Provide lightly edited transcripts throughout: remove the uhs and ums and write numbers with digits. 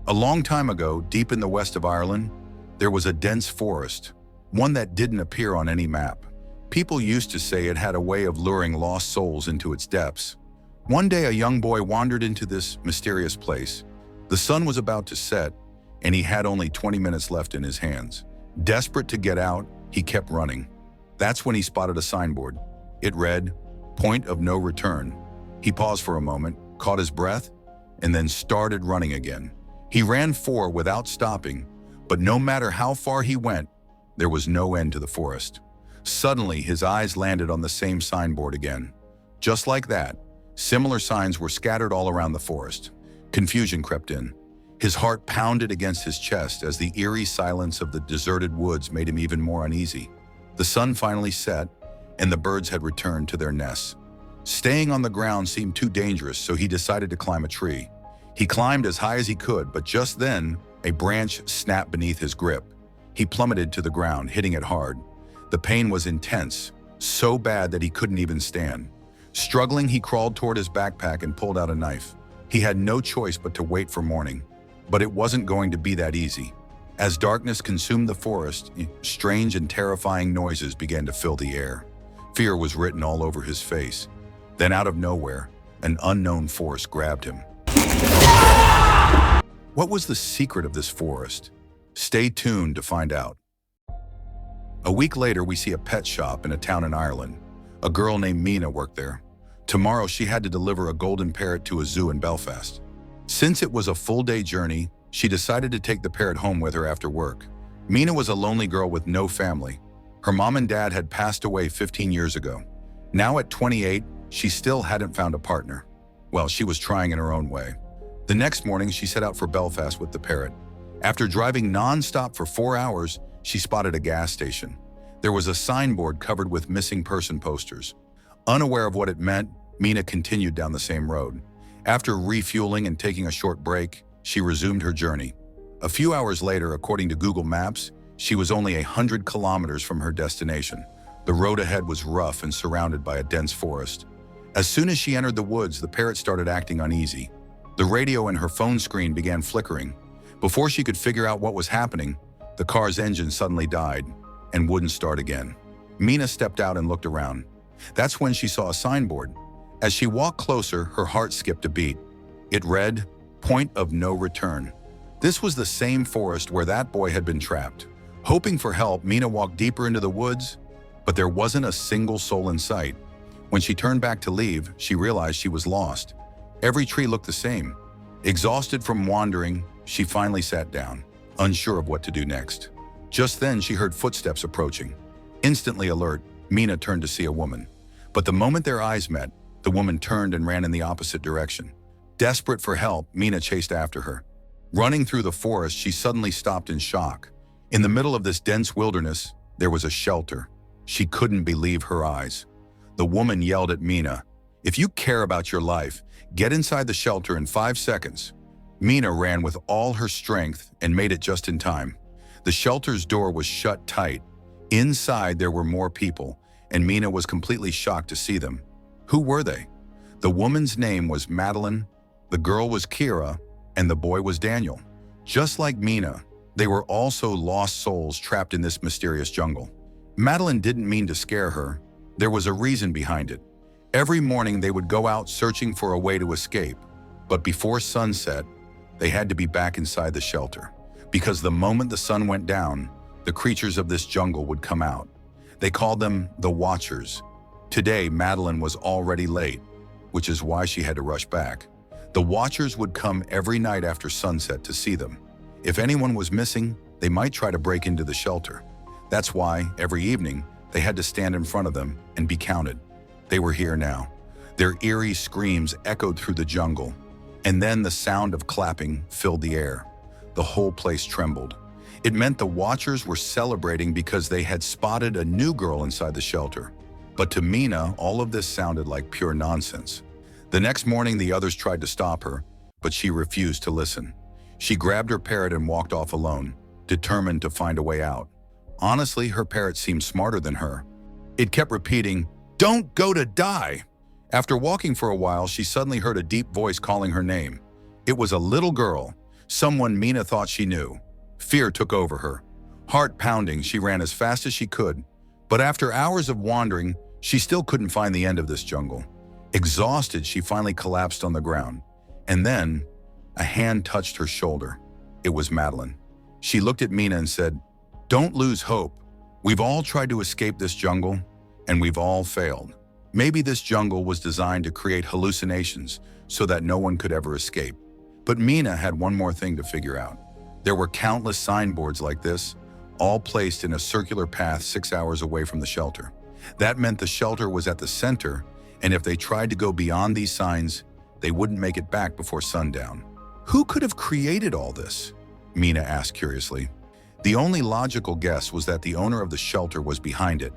A long time ago, deep in the west of Ireland, there was a dense forest, one that didn't appear on any map. People used to say it had a way of luring lost souls into its depths. One day, a young boy wandered into this mysterious place. The sun was about to set, and he had only 20 minutes left in his hands. Desperate to get out, he kept running. That's when he spotted a signboard. It read, "Point of no return." He paused for a moment, caught his breath, and then started running again. He ran without stopping, but no matter how far he went, there was no end to the forest. Suddenly, his eyes landed on the same signboard again. Just like that, similar signs were scattered all around the forest. Confusion crept in. His heart pounded against his chest as the eerie silence of the deserted woods made him even more uneasy. The sun finally set, and the birds had returned to their nests. Staying on the ground seemed too dangerous, so he decided to climb a tree. He climbed as high as he could, but just then, a branch snapped beneath his grip. He plummeted to the ground, hitting it hard. The pain was intense, so bad that he couldn't even stand. Struggling, he crawled toward his backpack and pulled out a knife. He had no choice but to wait for morning. But it wasn't going to be that easy. As darkness consumed the forest, strange and terrifying noises began to fill the air. Fear was written all over his face. Then out of nowhere, an unknown force grabbed him. What was the secret of this forest? Stay tuned to find out. A week later, we see a pet shop in a town in Ireland. A girl named Mina worked there. Tomorrow, she had to deliver a golden parrot to a zoo in Belfast. Since it was a full-day journey, she decided to take the parrot home with her after work. Mina was a lonely girl with no family. Her mom and dad had passed away 15 years ago. Now at 28, she still hadn't found a partner. Well, she was trying in her own way. The next morning, she set out for Belfast with the parrot. After driving non-stop for 4 hours, she spotted a gas station. There was a signboard covered with missing person posters. Unaware of what it meant, Mina continued down the same road. After refueling and taking a short break, she resumed her journey. A few hours later, according to Google Maps, she was only 100 kilometers from her destination. The road ahead was rough and surrounded by a dense forest. As soon as she entered the woods, the parrot started acting uneasy. The radio in her phone screen began flickering. Before she could figure out what was happening, the car's engine suddenly died and wouldn't start again. Mina stepped out and looked around. That's when she saw a signboard. As she walked closer, her heart skipped a beat. It read, "Point of no return." This was the same forest where that boy had been trapped. Hoping for help, Mina walked deeper into the woods, but there wasn't a single soul in sight. When she turned back to leave, she realized she was lost. Every tree looked the same. Exhausted from wandering, she finally sat down, unsure of what to do next. Just then, she heard footsteps approaching. Instantly alert, Mina turned to see a woman. But the moment their eyes met, the woman turned and ran in the opposite direction. Desperate for help, Mina chased after her. Running through the forest, she suddenly stopped in shock. In the middle of this dense wilderness, there was a shelter. She couldn't believe her eyes. The woman yelled at Mina, "If you care about your life, get inside the shelter in 5 seconds." Mina ran with all her strength and made it just in time. The shelter's door was shut tight. Inside, there were more people, and Mina was completely shocked to see them. Who were they? The woman's name was Madeline, the girl was Kira, and the boy was Daniel. Just like Mina, they were also lost souls trapped in this mysterious jungle. Madeline didn't mean to scare her. There was a reason behind it. Every morning they would go out searching for a way to escape, but before sunset, they had to be back inside the shelter. Because the moment the sun went down, the creatures of this jungle would come out. They called them the Watchers. Today, Madeline was already late, which is why she had to rush back. The Watchers would come every night after sunset to see them. If anyone was missing, they might try to break into the shelter. That's why, every evening, they had to stand in front of them and be counted. They were here now. Their eerie screams echoed through the jungle, and then the sound of clapping filled the air. The whole place trembled. It meant the Watchers were celebrating because they had spotted a new girl inside the shelter. But to Mina, all of this sounded like pure nonsense. The next morning, the others tried to stop her, but she refused to listen. She grabbed her parrot and walked off alone, determined to find a way out. Honestly, her parrot seemed smarter than her. It kept repeating, "Don't go to die." After walking for a while, she suddenly heard a deep voice calling her name. It was a little girl. someone Mina thought she knew. Fear took over her. Heart pounding, she ran as fast as she could. But after hours of wandering, she still couldn't find the end of this jungle. Exhausted, she finally collapsed on the ground. And then, a hand touched her shoulder. It was Madeline. She looked at Mina and said, "Don't lose hope. We've all tried to escape this jungle, and we've all failed. Maybe this jungle was designed to create hallucinations so that no one could ever escape." But Mina had one more thing to figure out. There were countless signboards like this, all placed in a circular path 6 hours away from the shelter. That meant the shelter was at the center, and if they tried to go beyond these signs, they wouldn't make it back before sundown. Who could have created all this? Mina asked curiously. The only logical guess was that the owner of the shelter was behind it.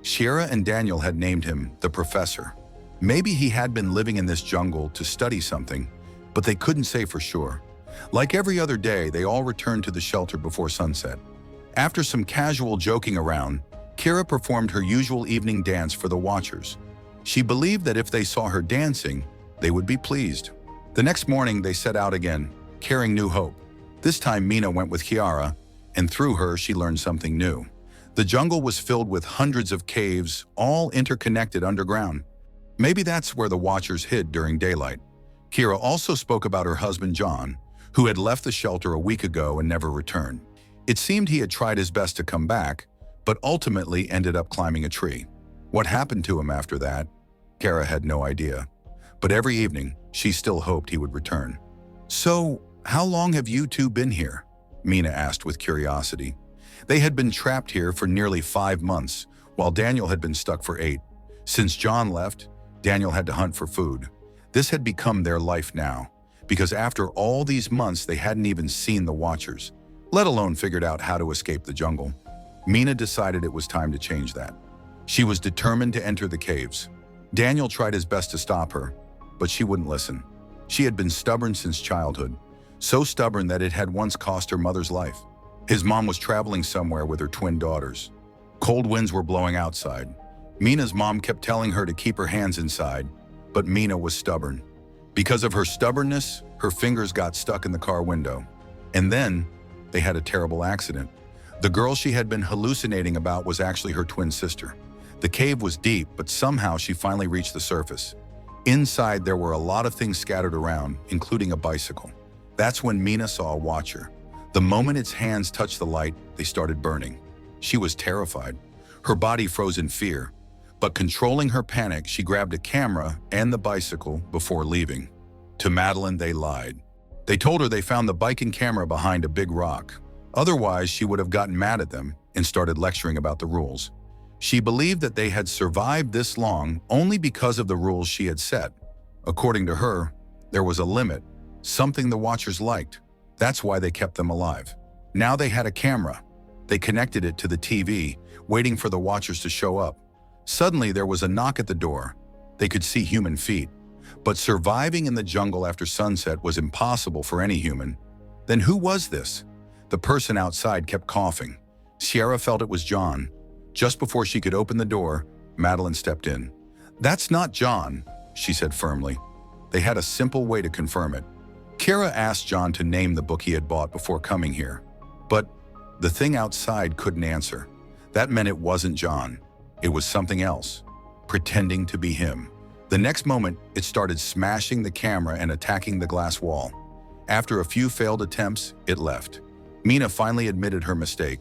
Sierra and Daniel had named him the Professor. Maybe he had been living in this jungle to study something, but they couldn't say for sure. Like every other day, they all returned to the shelter before sunset. After some casual joking around, Kira performed her usual evening dance for the watchers. She believed that if they saw her dancing, they would be pleased. The next morning, they set out again, carrying new hope. This time, Mina went with Kiara, and through her, she learned something new. The jungle was filled with hundreds of caves, all interconnected underground. Maybe that's where the watchers hid during daylight. Kira also spoke about her husband, John, who had left the shelter a week ago and never returned. It seemed he had tried his best to come back, but ultimately ended up climbing a tree. What happened to him after that? Kara had no idea. But every evening, she still hoped he would return. "So, how long have you two been here?" Mina asked with curiosity. They had been trapped here for nearly 5 months, while Daniel had been stuck for 8. Since John left, Daniel had to hunt for food. This had become their life now, because after all these months they hadn't even seen the Watchers, let alone figured out how to escape the jungle. Mina decided it was time to change that. She was determined to enter the caves. Daniel tried his best to stop her, but she wouldn't listen. She had been stubborn since childhood, so stubborn that it had once cost her mother's life. His mom was traveling somewhere with her twin daughters. Cold winds were blowing outside. Mina's mom kept telling her to keep her hands inside, but Mina was stubborn. Because of her stubbornness, her fingers got stuck in the car window. And then, they had a terrible accident. The girl she had been hallucinating about was actually her twin sister. The cave was deep, but somehow she finally reached the surface. Inside, there were a lot of things scattered around, including a bicycle. That's when Mina saw a watcher. The moment its hands touched the light, they started burning. She was terrified. Her body froze in fear. But controlling her panic, she grabbed a camera and the bicycle before leaving. To Madeline, they lied. They told her they found the bike and camera behind a big rock. Otherwise, she would have gotten mad at them and started lecturing about the rules. She believed that they had survived this long only because of the rules she had set. According to her, there was a limit, something the Watchers liked. That's why they kept them alive. Now they had a camera. They connected it to the TV, waiting for the Watchers to show up. Suddenly, there was a knock at the door. They could see human feet. But surviving in the jungle after sunset was impossible for any human. Then who was this? The person outside kept coughing. Sierra felt it was John. Just before she could open the door, Madeline stepped in. "That's not John," she said firmly. They had a simple way to confirm it. Kira asked John to name the book he had bought before coming here. But the thing outside couldn't answer. That meant it wasn't John. It was something else, pretending to be him. The next moment, it started smashing the camera and attacking the glass wall. After a few failed attempts, it left. Mina finally admitted her mistake.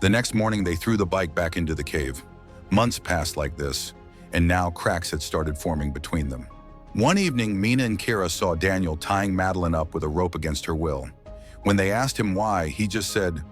The next morning, they threw the bike back into the cave. Months passed like this, and now cracks had started forming between them. One evening, Mina and Kira saw Daniel tying Madeline up with a rope against her will. When they asked him why, he just said,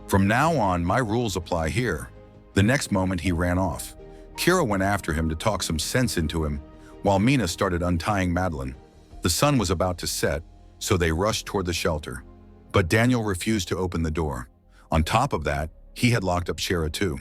"From now on, my rules apply here." The next moment, he ran off. Kira went after him to talk some sense into him, while Mina started untying Madeline. The sun was about to set, so they rushed toward the shelter. But Daniel refused to open the door. On top of that, he had locked up Sierra too.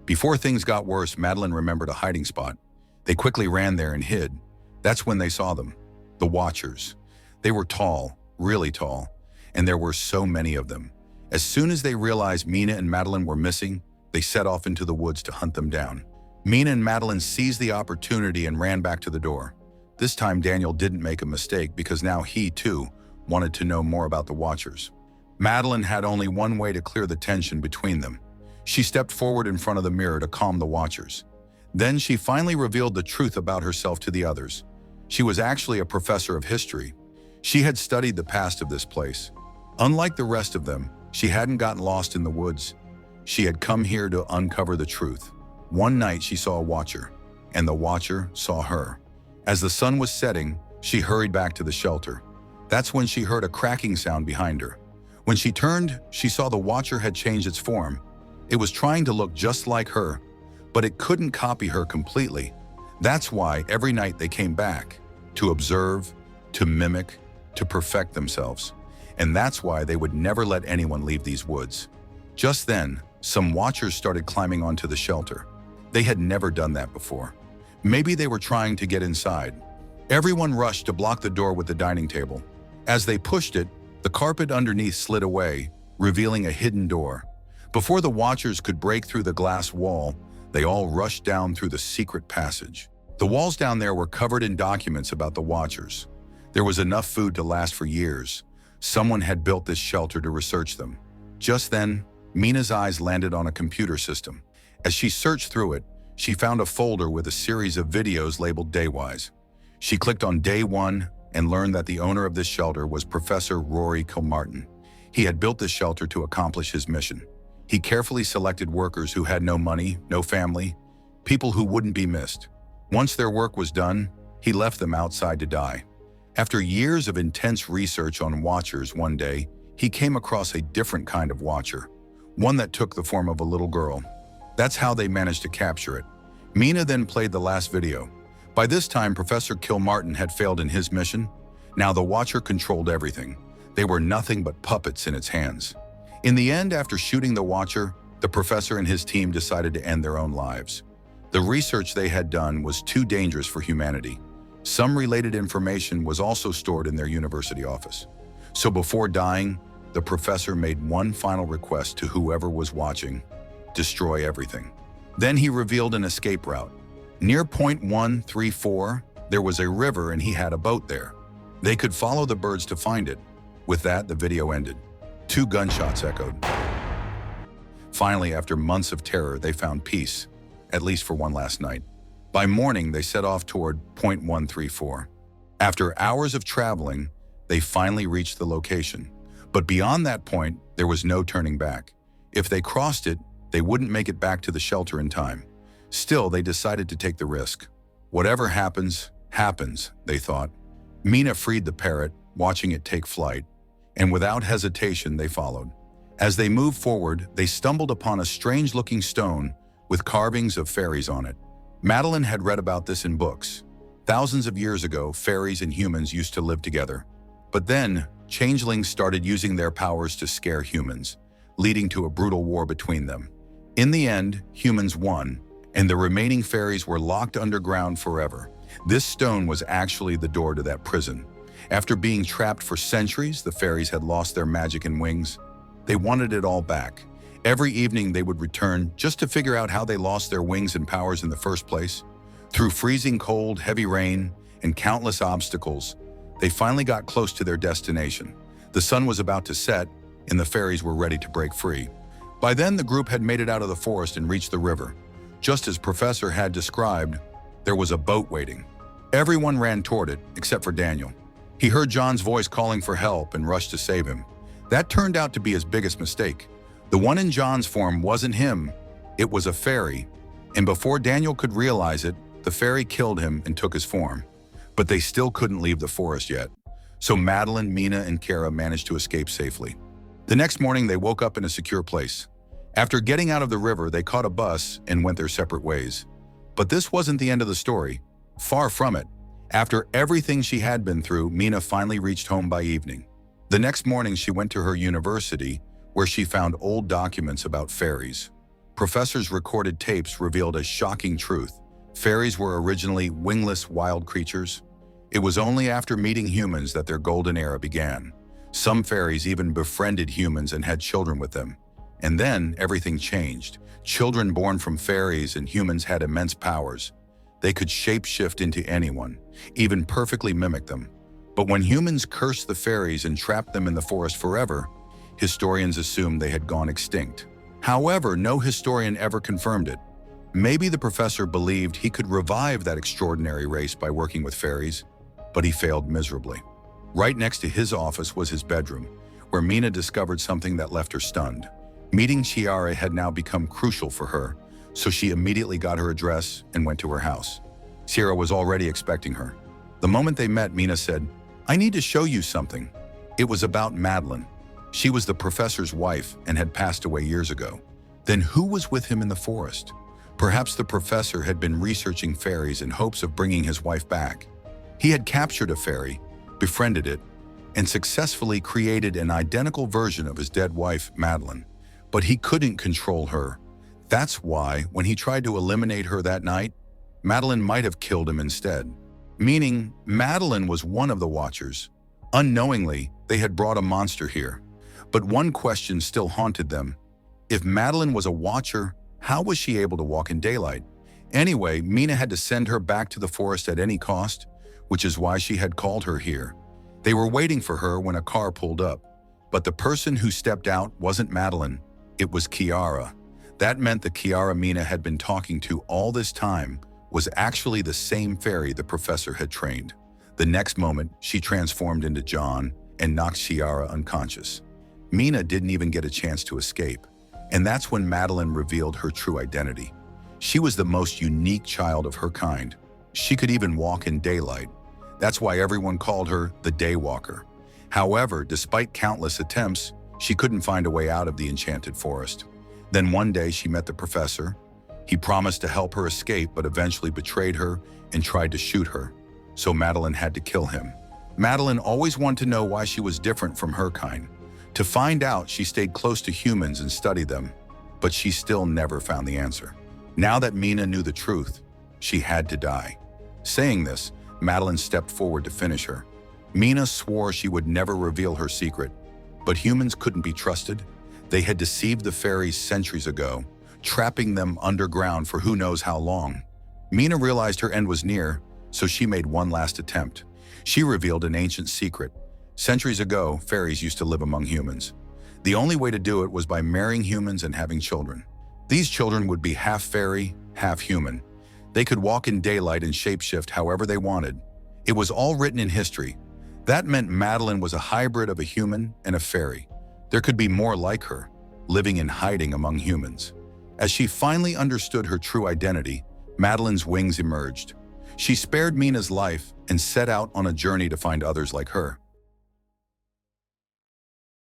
Before things got worse, Madeline remembered a hiding spot. They quickly ran there and hid. That's when they saw them, the Watchers. They were tall, really tall, and there were so many of them. As soon as they realized Mina and Madeline were missing, they set off into the woods to hunt them down. Mina and Madeline seized the opportunity and ran back to the door. This time Daniel didn't make a mistake because now he, too, wanted to know more about the Watchers. Madeline had only one way to clear the tension between them. She stepped forward in front of the mirror to calm the Watchers. Then she finally revealed the truth about herself to the others. She was actually a professor of history. She had studied the past of this place. Unlike the rest of them, she hadn't gotten lost in the woods. She had come here to uncover the truth. One night she saw a Watcher, and the Watcher saw her. As the sun was setting, she hurried back to the shelter. That's when she heard a cracking sound behind her. When she turned, she saw the Watcher had changed its form. It was trying to look just like her, but it couldn't copy her completely. That's why every night they came back, to observe, to mimic, to perfect themselves. And that's why they would never let anyone leave these woods. Just then, some Watchers started climbing onto the shelter. They had never done that before. Maybe they were trying to get inside. Everyone rushed to block the door with the dining table. As they pushed it, the carpet underneath slid away, revealing a hidden door. Before the Watchers could break through the glass wall, they all rushed down through the secret passage. The walls down there were covered in documents about the Watchers. There was enough food to last for years. Someone had built this shelter to research them. Just then, Mina's eyes landed on a computer system. As she searched through it, she found a folder with a series of videos labeled Daywise. She clicked on Day 1 and learned that the owner of this shelter was Professor Rory Kilmartin. He had built this shelter to accomplish his mission. He carefully selected workers who had no money, no family, people who wouldn't be missed. Once their work was done, he left them outside to die. After years of intense research on Watchers, one day, he came across a different kind of Watcher, one that took the form of a little girl. That's how they managed to capture it. Mina then played the last video. By this time, Professor Kilmartin had failed in his mission. Now the Watcher controlled everything. They were nothing but puppets in its hands. In the end, after shooting the Watcher, the professor and his team decided to end their own lives. The research they had done was too dangerous for humanity. Some related information was also stored in their university office. So before dying, the professor made one final request to whoever was watching: destroy everything. Then he revealed an escape route. Near point 134, there was a river and he had a boat there. They could follow the birds to find it. With that, the video ended. 2 gunshots echoed. Finally, after months of terror, they found peace, at least for one last night. By morning, they set off toward point 134. After hours of traveling, they finally reached the location. But beyond that point, there was no turning back. If they crossed it, they wouldn't make it back to the shelter in time. Still, they decided to take the risk. Whatever happens, happens, they thought. Mina freed the parrot, watching it take flight, and without hesitation, they followed. As they moved forward, they stumbled upon a strange-looking stone with carvings of fairies on it. Madeline had read about this in books. Thousands of years ago, fairies and humans used to live together. But then, changelings started using their powers to scare humans, leading to a brutal war between them. In the end, humans won, and the remaining fairies were locked underground forever. This stone was actually the door to that prison. After being trapped for centuries, the fairies had lost their magic and wings. They wanted it all back. Every evening they would return just to figure out how they lost their wings and powers in the first place. Through freezing cold, heavy rain, and countless obstacles, they finally got close to their destination. The sun was about to set, and the fairies were ready to break free. By then, the group had made it out of the forest and reached the river. Just as Professor had described, there was a boat waiting. Everyone ran toward it, except for Daniel. He heard John's voice calling for help and rushed to save him. That turned out to be his biggest mistake. The one in John's form wasn't him, it was a fairy. And before Daniel could realize it, the fairy killed him and took his form. But they still couldn't leave the forest yet. So Madeline, Mina, and Kara managed to escape safely. The next morning, they woke up in a secure place. After getting out of the river, they caught a bus and went their separate ways. But this wasn't the end of the story. Far from it. After everything she had been through, Mina finally reached home by evening. The next morning, she went to her university, where she found old documents about fairies. Professors' recorded tapes revealed a shocking truth. Fairies were originally wingless wild creatures. It was only after meeting humans that their golden era began. Some fairies even befriended humans and had children with them. And then everything changed. Children born from fairies and humans had immense powers. They could shape-shift into anyone, even perfectly mimic them. But when humans cursed the fairies and trapped them in the forest forever, historians assumed they had gone extinct. However, no historian ever confirmed it. Maybe the professor believed he could revive that extraordinary race by working with fairies, but he failed miserably. Right next to his office was his bedroom, where Mina discovered something that left her stunned. Meeting Chiara had now become crucial for her, so she immediately got her address and went to her house. Chiara was already expecting her. The moment they met, Mina said, "I need to show you something." It was about Madeline. She was the professor's wife and had passed away years ago. Then who was with him in the forest? Perhaps the professor had been researching fairies in hopes of bringing his wife back. He had captured a fairy, befriended it, and successfully created an identical version of his dead wife, Madeline. But he couldn't control her. That's why, when he tried to eliminate her that night, Madeline might have killed him instead. Meaning, Madeline was one of the Watchers. Unknowingly, they had brought a monster here. But one question still haunted them. If Madeline was a Watcher, how was she able to walk in daylight? Anyway, Mina had to send her back to the forest at any cost, which is why she had called her here. They were waiting for her when a car pulled up. But the person who stepped out wasn't Madeline, it was Chiara. That meant the Chiara Mina had been talking to all this time was actually the same fairy the professor had trained. The next moment, she transformed into John and knocked Chiara unconscious. Mina didn't even get a chance to escape. And that's when Madeline revealed her true identity. She was the most unique child of her kind. She could even walk in daylight. That's why everyone called her the Daywalker. However, despite countless attempts, she couldn't find a way out of the enchanted forest. Then one day she met the professor. He promised to help her escape, but eventually betrayed her and tried to shoot her. So Madeline had to kill him. Madeline always wanted to know why she was different from her kind. To find out, she stayed close to humans and studied them, but she still never found the answer. Now that Mina knew the truth, she had to die. Saying this, Madeline stepped forward to finish her. Mina swore she would never reveal her secret, but humans couldn't be trusted. They had deceived the fairies centuries ago, trapping them underground for who knows how long. Mina realized her end was near, so she made one last attempt. She revealed an ancient secret. Centuries ago, fairies used to live among humans. The only way to do it was by marrying humans and having children. These children would be half fairy, half human. They could walk in daylight and shapeshift however they wanted. It was all written in history. That meant Madeline was a hybrid of a human and a fairy. There could be more like her, living in hiding among humans. As she finally understood her true identity, Madeline's wings emerged. She spared Mina's life and set out on a journey to find others like her.